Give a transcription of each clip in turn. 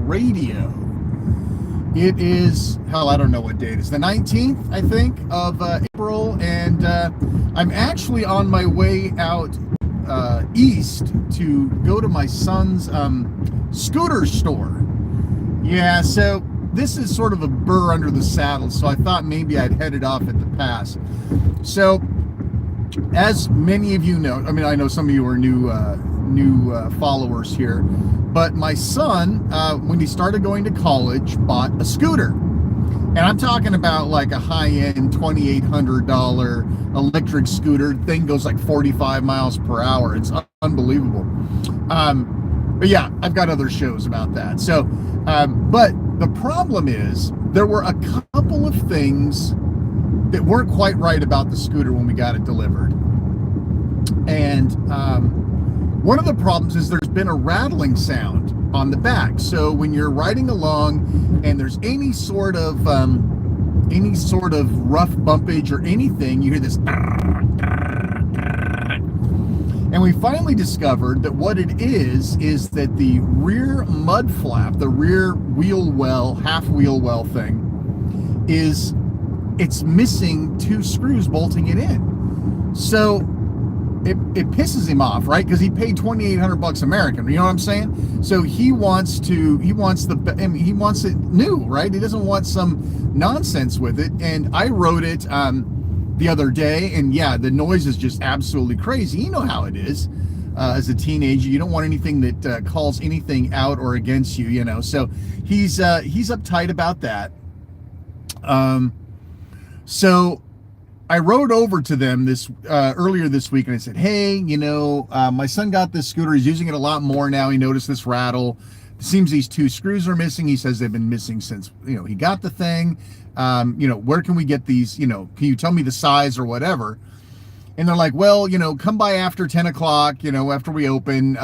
radio. It is, hell, I don't know what date. It's the 19th, I think, of April, and I'm actually on my way out east to go to my son's scooter store. Yeah, so this is sort of a burr under the saddle, so I thought maybe I'd headed off at the pass. So, as many of you know, I mean, I know some of you are new followers here, but my son, when he started going to college, bought a scooter. And I'm talking about like a high-end $2,800 electric scooter. Thing goes like 45 miles per hour. It's unbelievable. But yeah, I've got other shows about that. So, but the problem is there were a couple of things that weren't quite right about the scooter when we got it delivered. And one of the problems is there's been a rattling sound on the back. So when you're riding along and there's any sort of rough bumpage or anything, you hear this. And we finally discovered that what it is that the rear mud flap, the rear wheel well, half wheel well thing, it's missing two screws bolting it in. So it pisses him off, right? Because he paid $2,800 American. You know what I'm saying? So he wants it new, right? He doesn't want some nonsense with it. And I rode it the other day, and yeah, the noise is just absolutely crazy. You know how it is. As a teenager, you don't want anything that calls anything out or against you, you know. So he's uptight about that. So I rode over to them this earlier this week, and I said, hey, you know, my son got this scooter. He's using it a lot more now. He noticed this rattle. It seems these two screws are missing. He says they've been missing since, you know, he got the thing. You know, where can we get these? You know, can you tell me the size or whatever? And they're like, well, you know, come by after 10 o'clock, you know, after we open,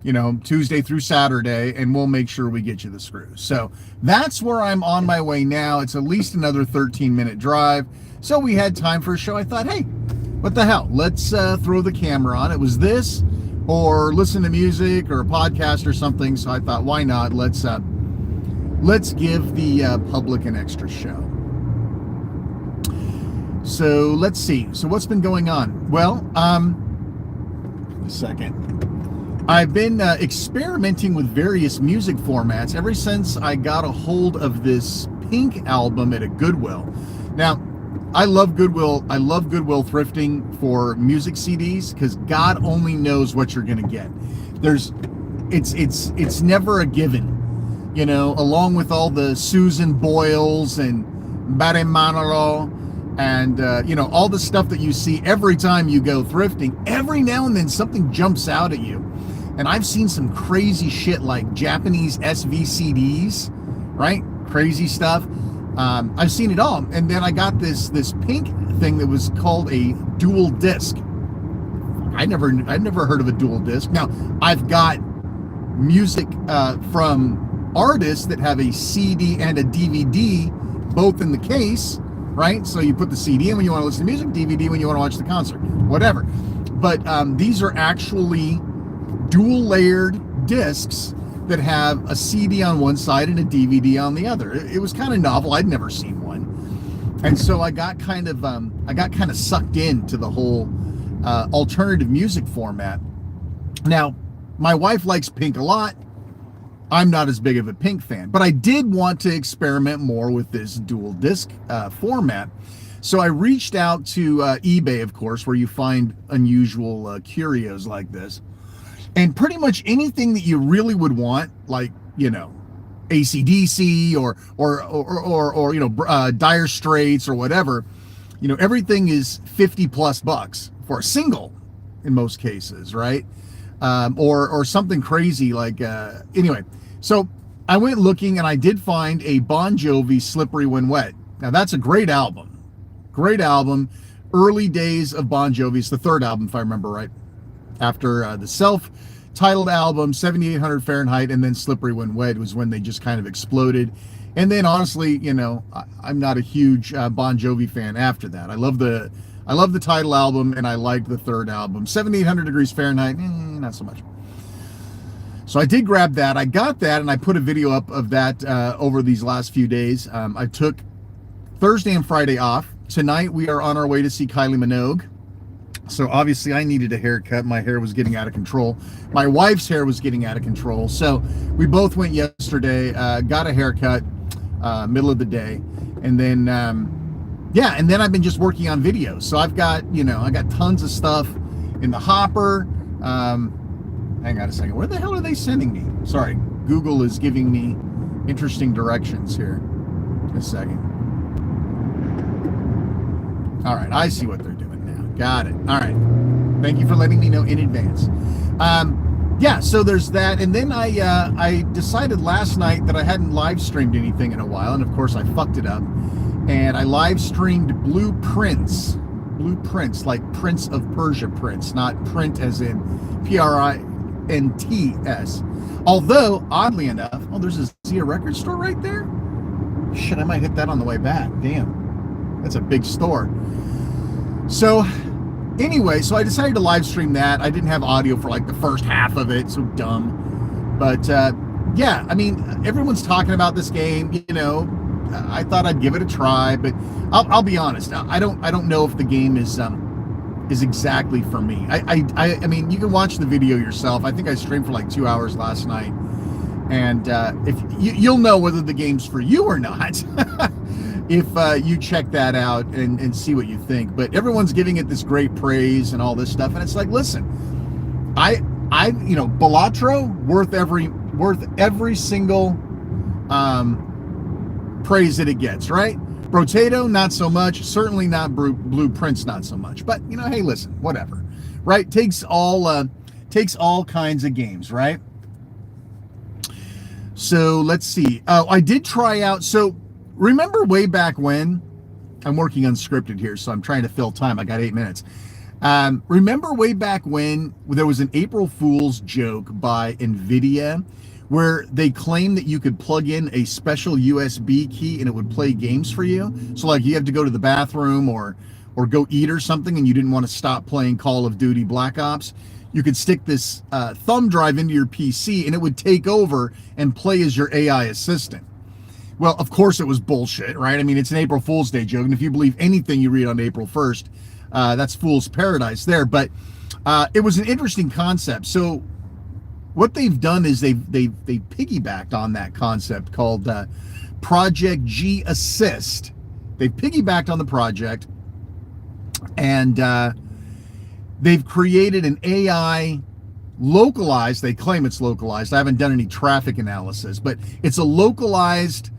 you know, Tuesday through Saturday, and we'll make sure we get you the screws. So that's where I'm on my way now. It's at least another 13-minute drive. So we had time for a show. I thought, hey, what the hell? Let's throw the camera on. It was this or listen to music or a podcast or something. So I thought, why not? Let's give the public an extra show. So let's see. So what's been going on? Well, a second. I've been experimenting with various music formats ever since I got a hold of this Pink album at a Goodwill. Now, I love Goodwill. I love Goodwill thrifting for music CDs because God only knows what you're gonna get. It's never a given, you know. Along with all the Susan Boyles and Barry Manilow and you know, all the stuff that you see every time you go thrifting. Every now and then something jumps out at you, and I've seen some crazy shit like Japanese SVCDs, right? Crazy stuff. I've seen it all. And then I got this Pink thing that was called a dual disc. I'd never heard of a dual disc. Now, I've got music from artists that have a CD and a DVD both in the case, right? So you put the CD in when you want to listen to music, DVD when you want to watch the concert, whatever. But these are actually dual layered discs that have a CD on one side and a DVD on the other. It was kind of novel. I'd never seen one. And so I got kind of sucked into the whole alternative music format. Now, my wife likes Pink a lot. I'm not as big of a Pink fan, but I did want to experiment more with this dual disc format. So I reached out to eBay, of course, where you find unusual curios like this. And pretty much anything that you really would want, like, you know, AC/DC or you know, Dire Straits or whatever, you know, everything is $50+ for a single in most cases, right? Or something crazy like anyway. So I went looking and I did find a Bon Jovi Slippery When Wet. Now that's a great album. Great album. Early days of Bon Jovi. It's the third album, if I remember right. After the self-titled album, 7800 Fahrenheit, and then Slippery When Wet was when they just kind of exploded. And then honestly, you know, I'm not a huge Bon Jovi fan after that. I love the title album, and I liked the third album. 7800 Degrees Fahrenheit, not so much. So I did grab that. I got that, and I put a video up of that over these last few days. I took Thursday and Friday off. Tonight we are on our way to see Kylie Minogue. So obviously I needed a haircut. My hair was getting out of control. My wife's hair was getting out of control. So we both went yesterday, got a haircut, middle of the day. And then, and then I've been just working on videos. So I've got, I got tons of stuff in the hopper. Hang on a second. Where the hell are they sending me? Sorry. Google is giving me interesting directions here. A second. All right. I see what they're doing. Got it. All right. Thank you for letting me know in advance. So there's that. And then I decided last night that I hadn't live streamed anything in a while. And of course I fucked it up. And I live streamed Blueprints, like Prince of Persia prints, not print as in Prints. Although, oddly enough, there's a Zia record store right there. Shit, I might hit that on the way back. Damn. That's a big store. So anyway, so I decided to live stream that. I didn't have audio for like the first half of it, so dumb. But everyone's talking about this game. I thought I'd give it a try, but I'll be honest. I don't know if the game is exactly for me. I mean, you can watch the video yourself. I think I streamed for like 2 hours last night, and if you'll know whether the game's for you or not. If you check that out and see what you think. But everyone's giving it this great praise and all this stuff, and it's like, listen, Balatro worth every single praise that it gets, right? Brotato, not so much. Certainly not Blueprints, not so much. But hey, listen, whatever, right? Takes all kinds of games, right? So let's see. I did try out. So remember way back when, I'm working unscripted here, so I'm trying to fill time. I got 8 minutes. Remember way back when there was an April Fool's joke by NVIDIA where they claimed that you could plug in a special USB key and it would play games for you? So like you have to go to the bathroom or go eat or something and you didn't want to stop playing Call of Duty Black Ops. You could stick this thumb drive into your PC and it would take over and play as your AI assistant. Well, of course it was bullshit, right? I mean, it's an April Fool's Day joke, and if you believe anything you read on April 1st, that's fool's paradise there. But it was an interesting concept. So what they've done is they've piggybacked on that concept called Project G Assist. They've piggybacked on the project, and they've created an AI localized, they claim it's localized. I haven't done any traffic analysis, but it's a localized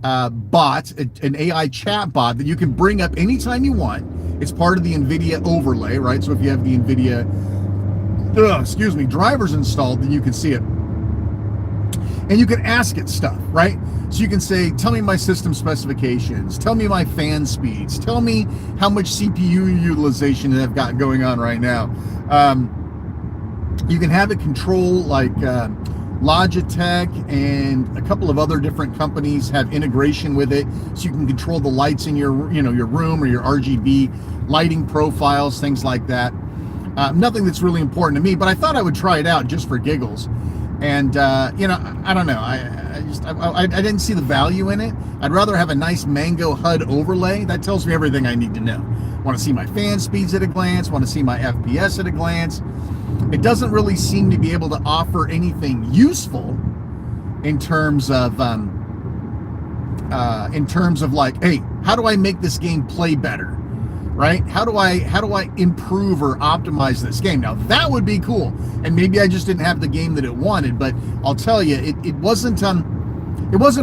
bot, an AI chat bot that you can bring up anytime you want. It's part of the NVIDIA overlay, right? So if you have the NVIDIA, drivers installed, then you can see it. And you can ask it stuff, right? So you can say, tell me my system specifications, tell me my fan speeds, tell me how much CPU utilization I've got going on right now. You can have it control like Logitech and a couple of other different companies have integration with it, so you can control the lights in your room or your RGB lighting profiles, things like that. Nothing that's really important to me, but I thought I would try it out just for giggles. And I don't know. I didn't see the value in it. I'd rather have a nice Mango HUD overlay. That tells me everything I need to know. Want to see my fan speeds at a glance. Want to see my FPS at a glance. It doesn't really seem to be able to offer anything useful in terms of like, hey, how do I make this game play better? Right? How do I improve or optimize this game? Now that would be cool. And maybe I just didn't have the game that it wanted, but I'll tell you, it wasn't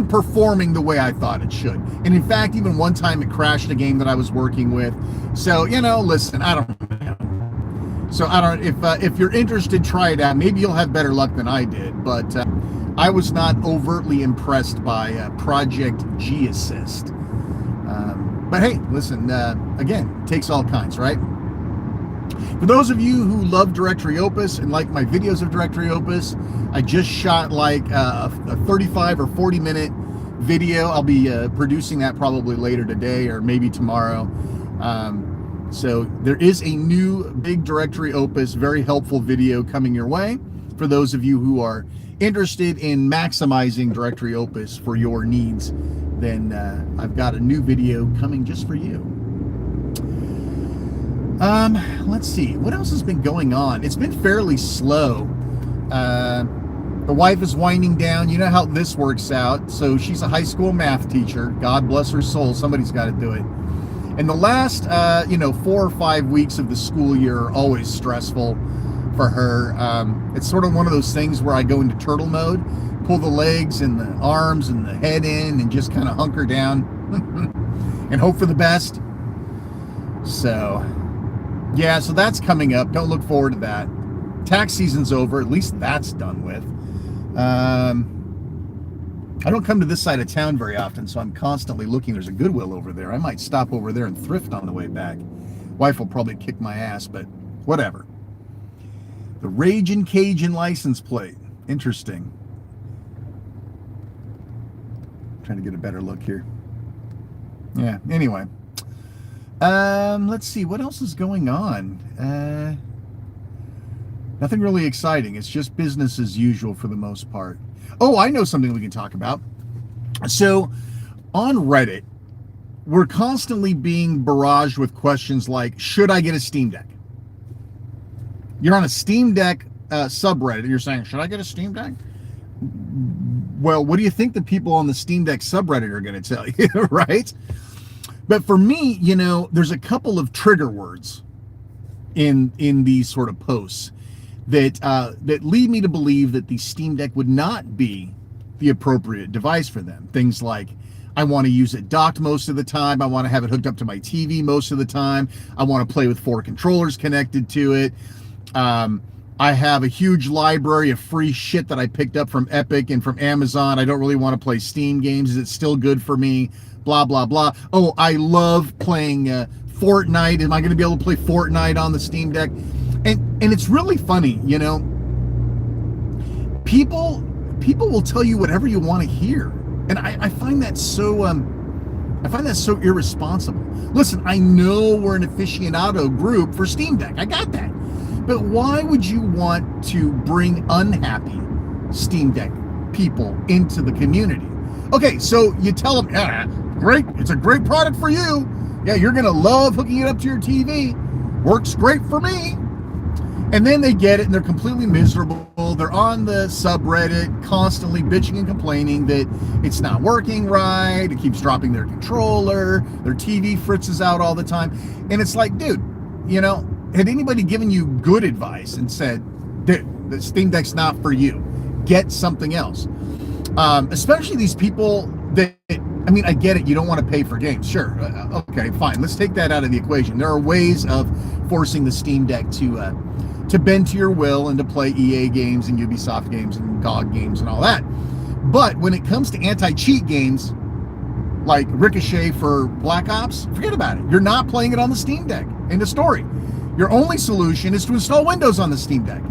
performing the way I thought it should. And in fact, even one time it crashed a game that I was working with. So, listen, I don't know. So I don't, if you're interested, try it out. Maybe you'll have better luck than I did, but I was not overtly impressed by Project G Assist. But hey, listen, again, takes all kinds, right? For those of you who love Directory Opus and like my videos of Directory Opus, I just shot like a 35 or 40 minute video. I'll be producing that probably later today or maybe tomorrow. So there is a new big Directory Opus, very helpful video coming your way for those of you who are interested in maximizing Directory Opus for your needs, then I've got a new video coming just for you. Let's see, what else has been going on? It's been fairly slow. The wife is winding down. You know how this works out. So she's a high school math teacher. God bless her soul. Somebody's got to do it. And the last, 4 or 5 weeks of the school year are always stressful for her. It's sort of one of those things where I go into turtle mode, pull the legs and the arms and the head in and just kind of hunker down and hope for the best. So, yeah, so that's coming up. Don't look forward to that. Tax season's over. At least that's done with. I don't come to this side of town very often, so I'm constantly looking. There's a Goodwill over there. I might stop over there and thrift on the way back. Wife will probably kick my ass, but whatever. The Ragin' Cajun license plate. Interesting. Trying to get a better look here. Yeah, anyway. Let's see, what else is going on? Nothing really exciting. It's just business as usual for the most part. Oh, I know something we can talk about. So, on Reddit, we're constantly being barraged with questions like, should I get a Steam Deck? You're on a Steam Deck subreddit, and you're saying, should I get a Steam Deck? Well, what do you think the people on the Steam Deck subreddit are going to tell you, right? But for me, there's a couple of trigger words in these sort of posts that lead me to believe that the Steam Deck would not be the appropriate device for them. Things like, I want to use it docked most of the time. I want to have it hooked up to my TV most of the time. I want to play with 4 controllers connected to it. I have a huge library of free shit that I picked up from Epic and from Amazon. I don't really want to play Steam games. Is it still good for me? Blah, blah, blah. Oh, I love playing Fortnite. Am I going to be able to play Fortnite on the Steam Deck? And it's really funny, people will tell you whatever you want to hear. And I find that so irresponsible. Listen, I know we're an aficionado group for Steam Deck. I got that. But why would you want to bring unhappy Steam Deck people into the community? Okay, so you tell them, yeah, great, it's a great product for you. Yeah, you're going to love hooking it up to your TV. Works great for me. And then they get it and they're completely miserable. They're on the subreddit constantly bitching and complaining that it's not working right. It keeps dropping their controller. Their TV fritzes out all the time. And it's like, dude, had anybody given you good advice and said, dude, the Steam Deck's not for you, get something else? Especially these people that, I get it. You don't want to pay for games. Sure. Okay, fine. Let's take that out of the equation. There are ways of forcing the Steam Deck to bend to your will and to play EA games and Ubisoft games and GOG games and all that. But when it comes to anti-cheat games like Ricochet for Black Ops, forget about it. You're not playing it on the Steam Deck. End of story. Your only solution is to install Windows on the Steam Deck.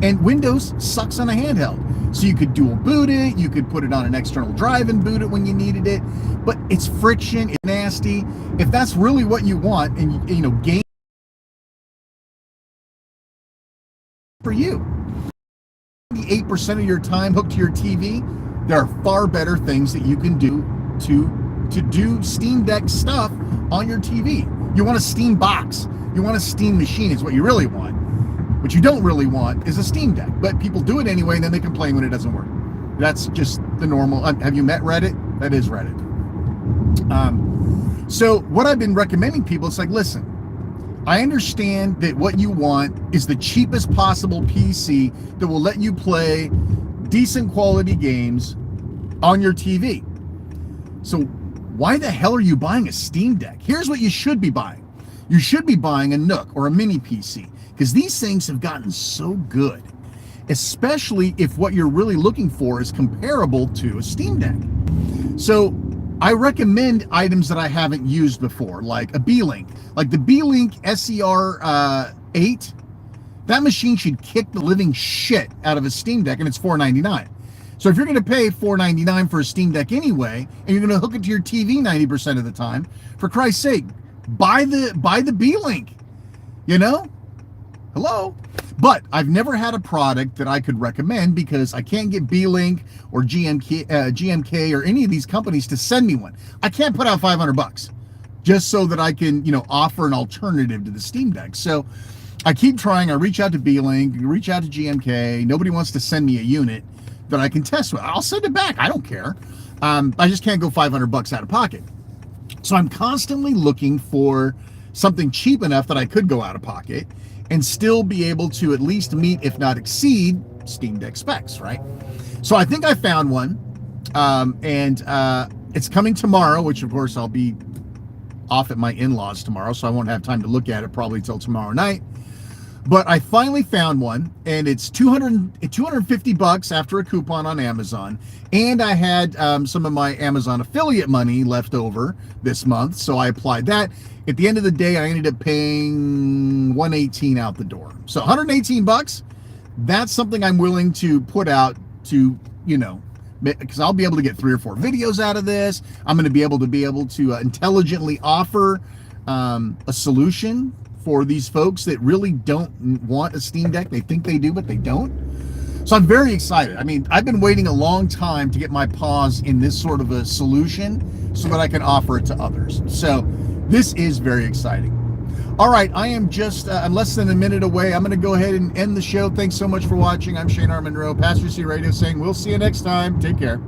And Windows sucks on a handheld. So you could dual boot it, you could put it on an external drive and boot it when you needed it. But it's friction, it's nasty. If that's really what you want, and game for you, 8% of your time hooked to your TV, there are far better things that you can do to do Steam Deck stuff on your TV. You want a Steam box, you want a Steam machine is what you really want. What you don't really want is a Steam Deck, but people do it anyway and then they complain when it doesn't work. That's just the normal. Have you met Reddit? That is Reddit. So what I've been recommending people, it's like, listen, I understand that what you want is the cheapest possible PC that will let you play decent quality games on your TV. So why the hell are you buying a Steam Deck? Here's what you should be buying. You should be buying a Nook or a mini PC, because these things have gotten so good, especially if what you're really looking for is comparable to a Steam Deck. So I recommend items that I haven't used before, like a Beelink. Like the Beelink SER8, that machine should kick the living shit out of a Steam Deck, and it's $499. So if you're going to pay $499 for a Steam Deck anyway, and you're going to hook it to your TV 90% of the time, for Christ's sake, buy the Beelink, Hello? But I've never had a product that I could recommend because I can't get Beelink or GMK or any of these companies to send me one. I can't put out $500 just so that I can, offer an alternative to the Steam Deck. So I keep trying. I reach out to Beelink, reach out to GMK. Nobody wants to send me a unit that I can test with. I'll send it back. I don't care. I just can't go $500 out of pocket. So I'm constantly looking for something cheap enough that I could go out of pocket and still be able to at least meet, if not exceed, Steam Deck specs, right? So I think I found one, and it's coming tomorrow, which of course I'll be off at my in-laws tomorrow, so I won't have time to look at it probably till tomorrow night. But I finally found one, and it's $250 after a coupon on Amazon, and I had some of my Amazon affiliate money left over this month, so I applied that. At the end of the day, I ended up paying $118 out the door. So $118, that's something I'm willing to put out to, because I'll be able to get 3 or 4 videos out of this. I'm going to be able to intelligently offer a solution for these folks that really don't want a Steam Deck. They think they do, but they don't. So I'm very excited. I mean, I've been waiting a long time to get my paws in this sort of a solution so that I can offer it to others. So this is very exciting. All right, I am just I'm less than a minute away. I'm going to go ahead and end the show. Thanks so much for watching. I'm Shane R. Monroe, Pastor C Radio, saying we'll see you next time. Take care.